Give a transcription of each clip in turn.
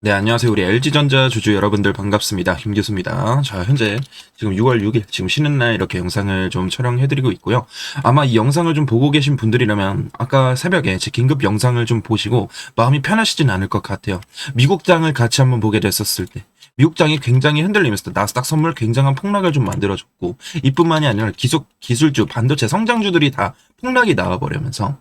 네, 안녕하세요. 우리 LG전자 주주 여러분들 반갑습니다. 김 교수입니다. 자, 현재 지금 6월 6일, 지금 쉬는 날 이렇게 영상을 좀 촬영해드리고 있고요. 아마 이 영상을 좀 보고 계신 분들이라면 아까 새벽에 제 긴급 영상을 좀 보시고 마음이 편하시진 않을 것 같아요. 미국장을 같이 한번 보게 됐었을 때, 미국장이 굉장히 흔들리면서 나스닥 선물 굉장한 폭락을 좀 만들어줬고, 이뿐만이 아니라 기술주, 반도체 성장주들이 다 폭락이 나와버리면서,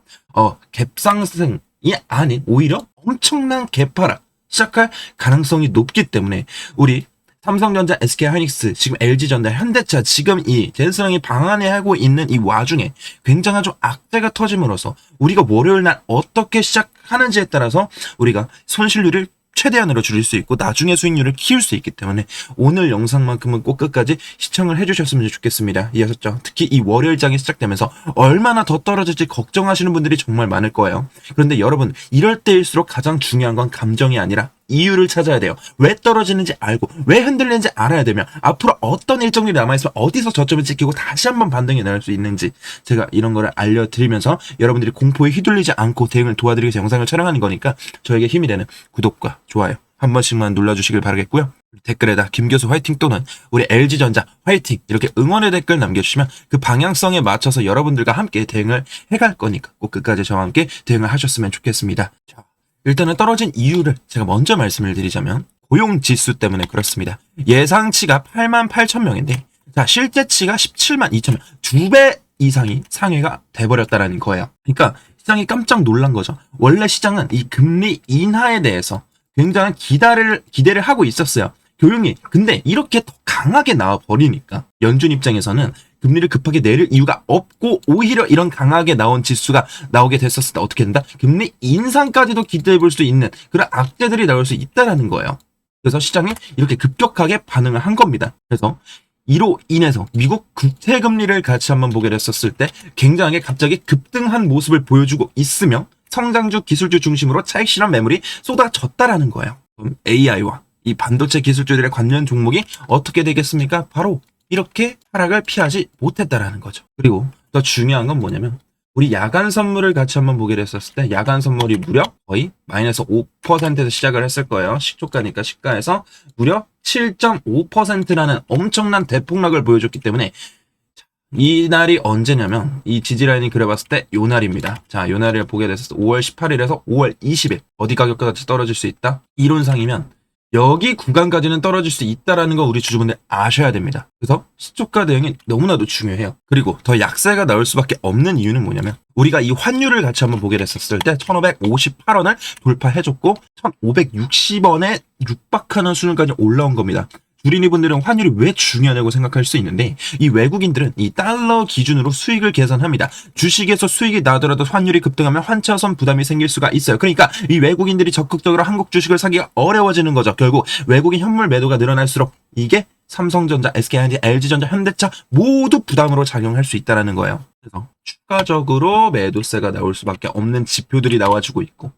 갭상승이 아닌 오히려 엄청난 갭하락, 시작할 가능성이 높기 때문에 우리 삼성전자, SK하이닉스, 지금 LG전자, 현대차 지금 이 젠스랑이 방한해하고 있는 이 와중에 굉장한 좀 악재가 터짐으로써 우리가 월요일 날 어떻게 시작하는지에 따라서 우리가 손실률을 최대한으로 줄일 수 있고 나중에 수익률을 키울 수 있기 때문에 오늘 영상만큼은 꼭 끝까지 시청을 해주셨으면 좋겠습니다. 이해하셨죠? 특히 이 월요일장이 시작되면서 얼마나 더 떨어질지 걱정하시는 분들이 정말 많을 거예요. 그런데 여러분, 이럴 때일수록 가장 중요한 건 감정이 아니라 이유를 찾아야 돼요. 왜 떨어지는지 알고 왜 흔들리는지 알아야 되면 앞으로 어떤 일정들이 남아있으면 어디서 저점을 찍히고 다시 한번 반등이 나올 수 있는지 제가 이런 거를 알려드리면서 여러분들이 공포에 휘둘리지 않고 대응을 도와드리기 위해서 영상을 촬영하는 거니까 저에게 힘이 되는 구독과 좋아요 한 번씩만 눌러주시길 바라겠고요. 댓글에다 김교수 화이팅 또는 우리 LG전자 화이팅 이렇게 응원의 댓글 남겨주시면 그 방향성에 맞춰서 여러분들과 함께 대응을 해갈 거니까 꼭 끝까지 저와 함께 대응을 하셨으면 좋겠습니다. 자, 일단은 떨어진 이유를 제가 먼저 말씀을 드리자면 고용지수 때문에 그렇습니다. 예상치가 88,000명인데 자 실제치가 172,000명, 2배 이상이 상회가 돼버렸다라는 거예요. 그러니까 시장이 깜짝 놀란 거죠. 원래 시장은 이 금리 인하에 대해서 굉장한 기대를 하고 있었어요. 교육이. 근데 이렇게 더 강하게 나와버리니까 연준 입장에서는 금리를 급하게 내릴 이유가 없고 오히려 이런 강하게 나온 지수가 나오게 됐었을 때 어떻게 된다? 금리 인상까지도 기대해 볼 수 있는 그런 악재들이 나올 수 있다라는 거예요. 그래서 시장이 이렇게 급격하게 반응을 한 겁니다. 그래서 이로 인해서 미국 국채금리를 같이 한번 보게 됐었을 때 굉장하게 갑자기 급등한 모습을 보여주고 있으며 성장주 기술주 중심으로 차익 실현 매물이 쏟아졌다라는 거예요. 그럼 AI와 이 반도체 기술주들의 관련 종목이 어떻게 되겠습니까? 바로 이렇게 하락을 피하지 못했다라는 거죠. 그리고 더 중요한 건 뭐냐면 우리 야간 선물을 같이 한번 보게 됐었을 때 야간 선물이 무려 거의 마이너스 5%에서 시작을 했을 거예요. 시초가니까 시가에서 무려 7.5%라는 엄청난 대폭락을 보여줬기 때문에 이 날이 언제냐면 이 지지라인이 그려봤을 때 요 날입니다. 자, 요 날을 보게 됐을 때 5월 18일에서 5월 20일 어디 가격까지 떨어질 수 있다? 이론상이면 여기 구간까지는 떨어질 수 있다라는 거 우리 주주분들 아셔야 됩니다. 그래서 시초가 대응이 너무나도 중요해요. 그리고 더 약세가 나올 수밖에 없는 이유는 뭐냐면 우리가 이 환율을 같이 한번 보게 됐었을 때 1558원을 돌파해줬고 1560원에 육박하는 수준까지 올라온 겁니다. 주린이 분들은 환율이 왜 중요하냐고 생각할 수 있는데 이 외국인들은 이 달러 기준으로 수익을 계산합니다. 주식에서 수익이 나더라도 환율이 급등하면 환차선 부담이 생길 수가 있어요. 그러니까 이 외국인들이 적극적으로 한국 주식을 사기가 어려워지는 거죠. 결국 외국인 현물 매도가 늘어날수록 이게 삼성전자, SK하이닉스, LG전자, 현대차 모두 부담으로 작용할 수 있다는 거예요. 그래서 추가적으로 매도세가 나올 수밖에 없는 지표들이 나와주고 있고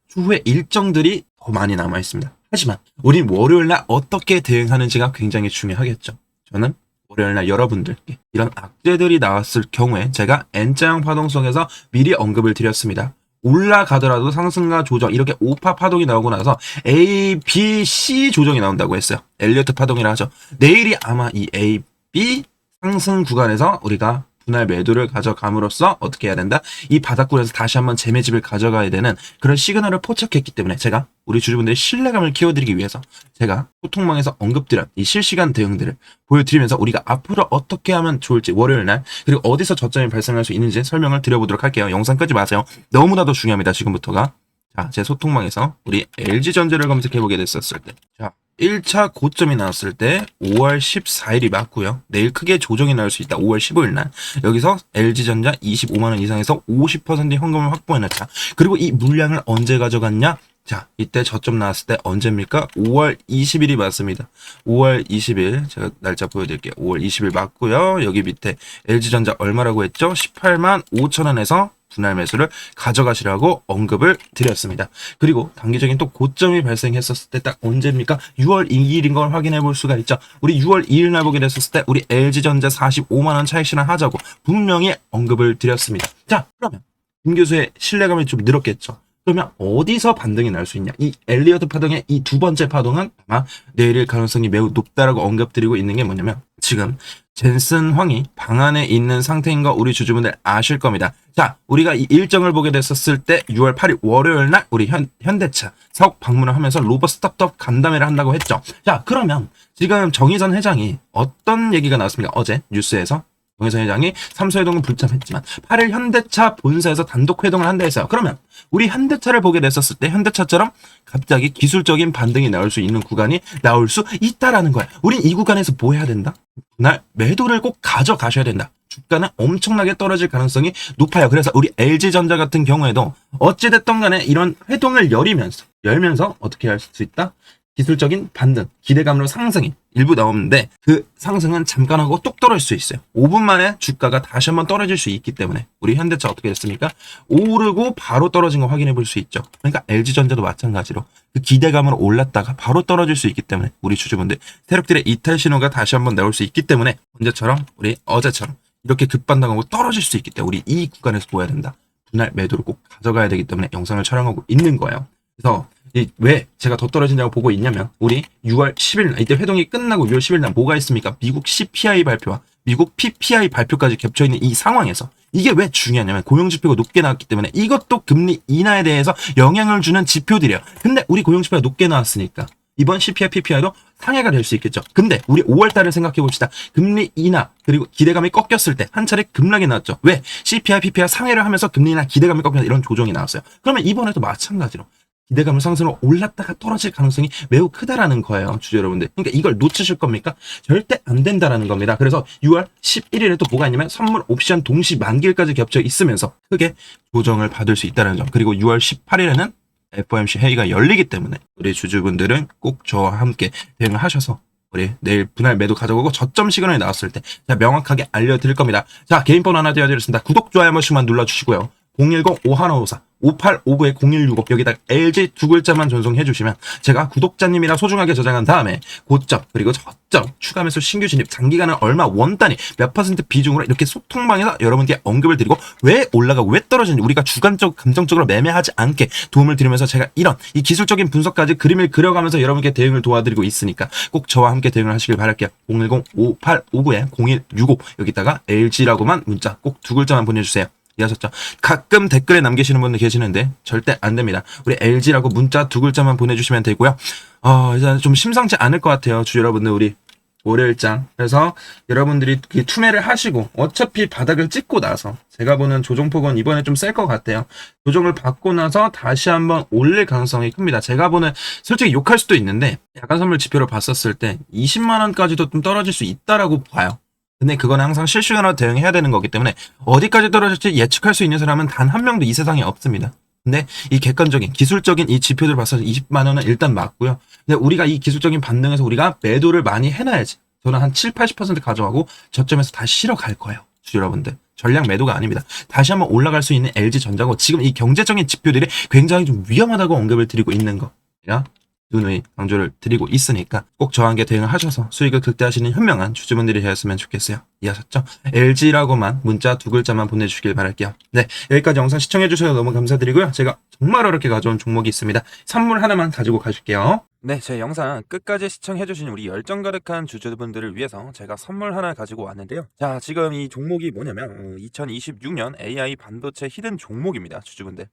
추후에 일정들이 더 많이 남아 있습니다. 하지만 우리 월요일날 어떻게 대응하는지가 굉장히 중요하겠죠. 저는 월요일날 여러분들께 이런 악재들이 나왔을 경우에 제가 N자형 파동 속에서 미리 언급을 드렸습니다. 올라가더라도 상승과 조정 이렇게 5파 파동이 나오고 나서 A, B, C 조정이 나온다고 했어요. 엘리어트 파동이라 하죠. 내일이 아마 이 A, B 상승 구간에서 우리가 분할 매도를 가져감으로써 어떻게 해야 된다? 이 바닥권에서 다시 한번 재매집을 가져가야 되는 그런 시그널을 포착했기 때문에 제가 우리 주주분들의 신뢰감을 키워드리기 위해서 제가 소통망에서 언급드린 이 실시간 대응들을 보여드리면서 우리가 앞으로 어떻게 하면 좋을지 월요일날 그리고 어디서 저점이 발생할 수 있는지 설명을 드려보도록 할게요. 영상 끄지 마세요. 너무나도 중요합니다. 지금부터가. 자, 제 소통망에서 우리 LG전자를 검색해보게 됐었을 때 자, 1차 고점이 나왔을 때 5월 14일이 맞고요. 내일 크게 조정이 나올 수 있다. 5월 15일 날. 여기서 LG전자 25만원 이상에서 50% 현금을 확보해놨자. 그리고 이 물량을 언제 가져갔냐? 자, 이때 저점 나왔을 때 언제입니까? 5월 20일이 맞습니다. 5월 20일 제가 날짜 보여드릴게요. 5월 20일 맞고요. 여기 밑에 LG전자 얼마라고 했죠? 18만 5천원에서 분할 매수를 가져가시라고 언급을 드렸습니다. 그리고 단기적인 또 고점이 발생했었을 때 딱 언제입니까? 6월 2일인 걸 확인해 볼 수가 있죠. 우리 6월 2일 날 보게 됐었을 때 우리 LG전자 45만원 차익 실현하자고 분명히 언급을 드렸습니다. 자, 그러면 김 교수의 신뢰감이 좀 늘었겠죠. 그러면 어디서 반등이 날 수 있냐? 이 엘리어트 파동의 이 두 번째 파동은 아마 내일일 가능성이 매우 높다라고 언급드리고 있는 게 뭐냐면 지금 젠슨 황이 방 안에 있는 상태인 거 우리 주주분들 아실 겁니다. 자, 우리가 이 일정을 보게 됐었을 때 6월 8일 월요일 날 우리 현대차 사옥 방문을 하면서 로버 스타트업 간담회를 한다고 했죠. 자, 그러면 지금 정의선 회장이 어떤 얘기가 나왔습니까? 어제 뉴스에서 정의선 회장이 삼수회동은 불참했지만 8일 현대차 본사에서 단독 회동을 한다 했어요. 그러면 우리 현대차를 보게 됐었을 때 현대차처럼 갑자기 기술적인 반등이 나올 수 있는 구간이 나올 수 있다라는 거야. 우린 이 구간에서 뭐 해야 된다? 그날 매도를 꼭 가져가셔야 된다. 주가는 엄청나게 떨어질 가능성이 높아요. 그래서 우리 LG전자 같은 경우에도 어찌됐든 간에 이런 회동을 열면서 어떻게 할 수 있다? 기술적인 반등, 기대감으로 상승이 일부 나오는데 그 상승은 잠깐 하고 뚝 떨어질 수 있어요. 5분 만에 주가가 다시 한번 떨어질 수 있기 때문에 우리 현대차 어떻게 됐습니까? 오르고 바로 떨어진 거 확인해 볼 수 있죠. 그러니까 LG전자도 마찬가지로 그 기대감으로 올랐다가 바로 떨어질 수 있기 때문에 우리 주주분들 세력들의 이탈 신호가 다시 한번 나올 수 있기 때문에 언제처럼 우리 어제처럼 이렇게 급반등하고 떨어질 수 있기 때문에 우리 이 구간에서 보여야 된다. 분할 매도를 꼭 가져가야 되기 때문에 영상을 촬영하고 있는 거예요. 그래서 왜 제가 더 떨어진다고 보고 있냐면 우리 6월 10일 날 이때 회동이 끝나고 6월 10일 날 뭐가 있습니까? 미국 CPI 발표와 미국 PPI 발표까지 겹쳐있는 이 상황에서 이게 왜 중요하냐면 고용지표가 높게 나왔기 때문에 이것도 금리 인하에 대해서 영향을 주는 지표들이에요. 근데 우리 고용지표가 높게 나왔으니까 이번 CPI, PPI도 상해가 될 수 있겠죠. 근데 우리 5월달을 생각해 봅시다. 금리 인하 그리고 기대감이 꺾였을 때 한 차례 급락이 나왔죠. 왜? CPI, PPI 상해를 하면서 금리 인하 기대감이 꺾이면서 이런 조정이 나왔어요. 그러면 이번에도 마찬가지로 기대감을 상승으로 올랐다가 떨어질 가능성이 매우 크다라는 거예요. 주주 여러분들. 그러니까 이걸 놓치실 겁니까? 절대 안 된다라는 겁니다. 그래서 6월 11일에 또 뭐가 있냐면 선물 옵션 동시 만기일까지 겹쳐 있으면서 크게 조정을 받을 수 있다는 점. 그리고 6월 18일에는 FOMC 회의가 열리기 때문에 우리 주주분들은 꼭 저와 함께 대응을 하셔서 우리 내일 분할 매도 가져가고 저점 시그널이 나왔을 때 제가 명확하게 알려드릴 겁니다. 자, 개인 번호 하나 띄워드렸습니다. 구독, 좋아요 한 번씩만 눌러주시고요. 010-5154 5859-0165 여기다가 LG 두 글자만 전송해 주시면 제가 구독자님이랑 소중하게 저장한 다음에 고점 그리고 저점 추가 매수 신규 진입 장기간은 얼마 원 단위 몇 퍼센트 비중으로 이렇게 소통방에서 여러분께 언급을 드리고 왜 올라가고 왜 떨어지는지 우리가 주관적 감정적으로 매매하지 않게 도움을 드리면서 제가 이런 이 기술적인 분석까지 그림을 그려가면서 여러분께 대응을 도와드리고 있으니까 꼭 저와 함께 대응을 하시길 바랄게요. 010-5859-0165 여기다가 LG라고만 문자 꼭 두 글자만 보내주세요. 이해하셨죠? 가끔 댓글에 남기시는 분들 계시는데 절대 안 됩니다. 우리 LG라고 문자 두 글자만 보내주시면 되고요. 일단 좀 심상치 않을 것 같아요. 주 여러분들 우리 월요일장. 그래서 여러분들이 투매를 하시고 어차피 바닥을 찍고 나서 제가 보는 조정폭은 이번에 좀 셀 것 같아요. 조정을 받고 나서 다시 한번 올릴 가능성이 큽니다. 제가 보는 솔직히 욕할 수도 있는데 약간 선물 지표를 봤었을 때 20만 원까지도 좀 떨어질 수 있다라고 봐요. 근데 그건 항상 실시간으로 대응해야 되는 거기 때문에 어디까지 떨어질지 예측할 수 있는 사람은 단 한 명도 이 세상에 없습니다. 근데 이 객관적인 기술적인 이 지표들 봐서 20만 원은 일단 맞고요. 근데 우리가 이 기술적인 반등에서 우리가 매도를 많이 해놔야지. 저는 한 7, 80% 가져가고 저점에서 다시 실어 갈 거예요. 주주 여러분들. 전략 매도가 아닙니다. 다시 한번 올라갈 수 있는 LG전자고 지금 이 경제적인 지표들이 굉장히 좀 위험하다고 언급을 드리고 있는 거. 누누이 강조를 드리고 있으니까 꼭 저와 함께 대응을 하셔서 수익을 극대화하시는 현명한 주주분들이 되었으면 좋겠어요. 이해하셨죠? LG라고만 문자 두 글자만 보내주시길 바랄게요. 네, 여기까지 영상 시청해주셔서 너무 감사드리고요. 제가 정말 어렵게 가져온 종목이 있습니다. 선물 하나만 가지고 가실게요. 네, 제 영상 끝까지 시청해주신 우리 열정 가득한 주주분들을 위해서 제가 선물 하나 가지고 왔는데요. 자, 지금 이 종목이 뭐냐면 2026년 AI 반도체 히든 종목입니다. 주주분들.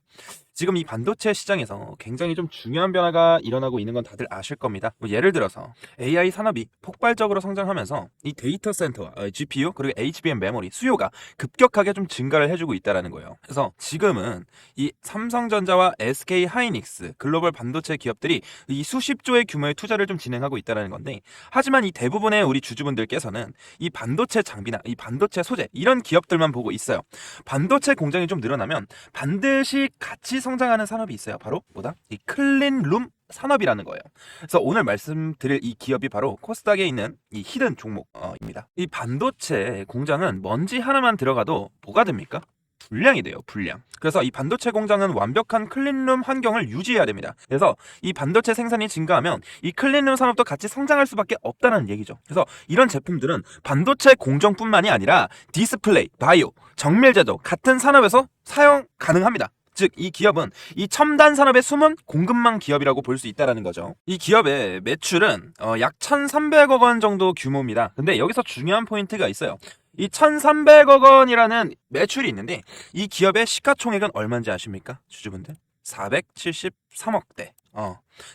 지금 이 반도체 시장에서 굉장히 좀 중요한 변화가 일어나고 있는 건 다들 아실 겁니다. 뭐 예를 들어서 AI 산업이 폭발적으로 성장하면서 이 데이터 센터와 GPU 그리고 HBM 메모리 수요가 급격하게 좀 증가를 해주고 있다는 거예요. 그래서 지금은 이 삼성전자와 SK 하이닉스 글로벌 반도체 기업들이 이 수십조의 규모의 투자를 좀 진행하고 있다는 건데, 하지만 이 대부분의 우리 주주분들께서는 이 반도체 장비나 이 반도체 소재 이런 기업들만 보고 있어요. 반도체 공장이 좀 늘어나면 반드시 같이 성장하는 산업이 있어요. 바로 뭐다? 이 클린룸 산업이라는 거예요. 그래서 오늘 말씀드릴 이 기업이 바로 코스닥에 있는 이 히든 종목입니다. 이 반도체 공장은 먼지 하나만 들어가도 뭐가 됩니까? 불량이 돼요. 불량. 그래서 이 반도체 공장은 완벽한 클린룸 환경을 유지해야 됩니다. 그래서 이 반도체 생산이 증가하면 이 클린룸 산업도 같이 성장할 수밖에 없다는 얘기죠. 그래서 이런 제품들은 반도체 공정뿐만이 아니라 디스플레이, 바이오, 정밀 제조 같은 산업에서 사용 가능합니다. 즉 이 기업은 이 첨단 산업의 숨은 공급망 기업이라고 볼 수 있다는 거죠. 이 기업의 매출은 약 1,300억 원 정도 규모입니다. 근데 여기서 중요한 포인트가 있어요. 이 1,300억 원이라는 매출이 있는데 이 기업의 시가총액은 얼마인지 아십니까? 주주분들? 473억대.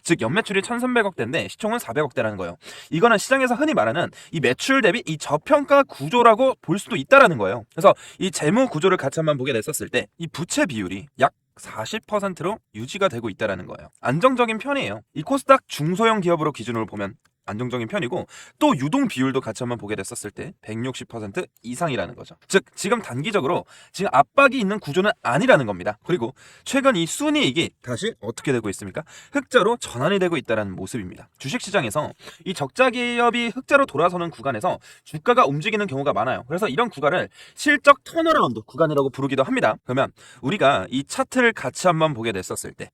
즉 연매출이 1,300억대인데 시총은 400억대라는 거예요. 이거는 시장에서 흔히 말하는 이 매출 대비 이 저평가 구조라고 볼 수도 있다라는 거예요. 그래서 이 재무 구조를 같이 한번 보게 됐었을 때 이 부채 비율이 약 40%로 유지가 되고 있다라는 거예요. 안정적인 편이에요. 이 코스닥 중소형 기업으로 기준으로 보면 안정적인 편이고, 또 유동 비율도 같이 한번 보게 됐었을 때 160% 이상이라는 거죠. 즉 지금 단기적으로 지금 압박이 있는 구조는 아니라는 겁니다. 그리고 최근 이 순이익이 다시 어떻게 되고 있습니까? 흑자로 전환이 되고 있다는 모습입니다. 주식시장에서 이 적자 기업이 흑자로 돌아서는 구간에서 주가가 움직이는 경우가 많아요. 그래서 이런 구간을 실적 턴어라운드 구간이라고 부르기도 합니다. 그러면 우리가 이 차트를 같이 한번 보게 됐었을 때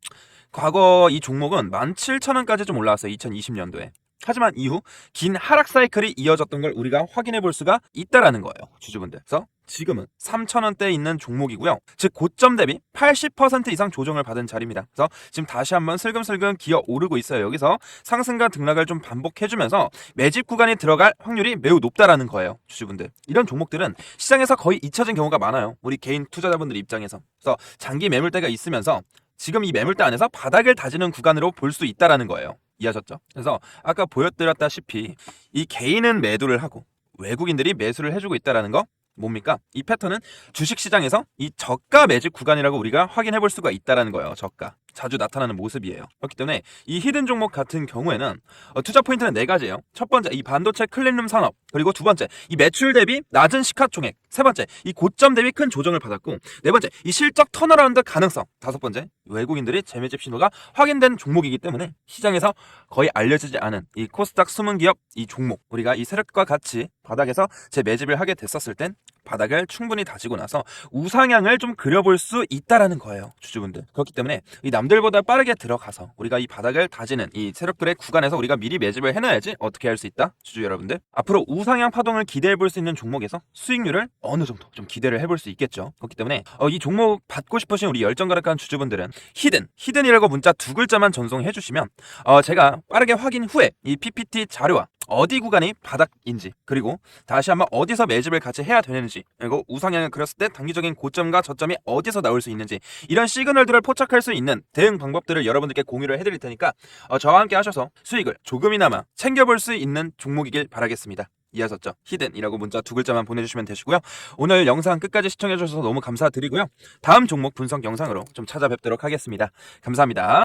과거 이 종목은 17,000원까지 좀 올라왔어요. 2020년도에. 하지만 이후 긴 하락 사이클이 이어졌던 걸 우리가 확인해 볼 수가 있다라는 거예요, 주주분들. 그래서 지금은 3,000원대에 있는 종목이고요. 즉 고점 대비 80% 이상 조정을 받은 자리입니다. 그래서 지금 다시 한번 슬금슬금 기어 오르고 있어요. 여기서 상승과 등락을 좀 반복해주면서 매집 구간에 들어갈 확률이 매우 높다라는 거예요, 주주분들. 이런 종목들은 시장에서 거의 잊혀진 경우가 많아요, 우리 개인 투자자분들 입장에서. 그래서 장기 매물대가 있으면서 지금 이 매물대 안에서 바닥을 다지는 구간으로 볼 수 있다라는 거예요. 이해하셨죠? 그래서 아까 보여드렸다시피 이 개인은 매도를 하고 외국인들이 매수를 해주고 있다는 거 뭡니까? 이 패턴은 주식시장에서 이 저가 매집 구간이라고 우리가 확인해 볼 수가 있다는 거예요. 저가. 자주 나타나는 모습이에요. 그렇기 때문에 이 히든 종목 같은 경우에는 투자 포인트는 4가지예요. 첫 번째, 이 반도체 클린룸 산업. 그리고 두 번째, 이 매출 대비 낮은 시가총액. 세 번째, 이 고점 대비 큰 조정을 받았고, 네 번째, 이 실적 턴어라운드 가능성. 다섯 번째, 외국인들이 재매집 신호가 확인된 종목이기 때문에 시장에서 거의 알려지지 않은 이 코스닥 숨은 기업 이 종목, 우리가 이 세력과 같이 바닥에서 재매집을 하게 됐었을 땐 바닥을 충분히 다지고 나서 우상향을 좀 그려볼 수 있다라는 거예요, 주주분들. 그렇기 때문에 이 남들보다 빠르게 들어가서 우리가 이 바닥을 다지는 이 세력들의 구간에서 우리가 미리 매집을 해놔야지 어떻게 할 수 있다? 주주 여러분들, 앞으로 우상향 파동을 기대해 볼 수 있는 종목에서 수익률을 어느 정도 좀 기대를 해볼 수 있겠죠. 그렇기 때문에 이 종목 받고 싶으신 우리 열정가락한 주주분들은 히든이라고 문자 2글자만 전송해 주시면 제가 빠르게 확인 후에 이 PPT 자료와 어디 구간이 바닥인지, 그리고 다시 한번 어디서 매집을 같이 해야 되는지, 그리고 우상향을 그렸을 때 단기적인 고점과 저점이 어디서 나올 수 있는지, 이런 시그널들을 포착할 수 있는 대응 방법들을 여러분들께 공유를 해드릴 테니까 저와 함께 하셔서 수익을 조금이나마 챙겨볼 수 있는 종목이길 바라겠습니다. 이해하셨죠? 히든이라고 문자 2글자만 보내주시면 되시고요. 오늘 영상 끝까지 시청해주셔서 너무 감사드리고요. 다음 종목 분석 영상으로 좀 찾아뵙도록 하겠습니다. 감사합니다.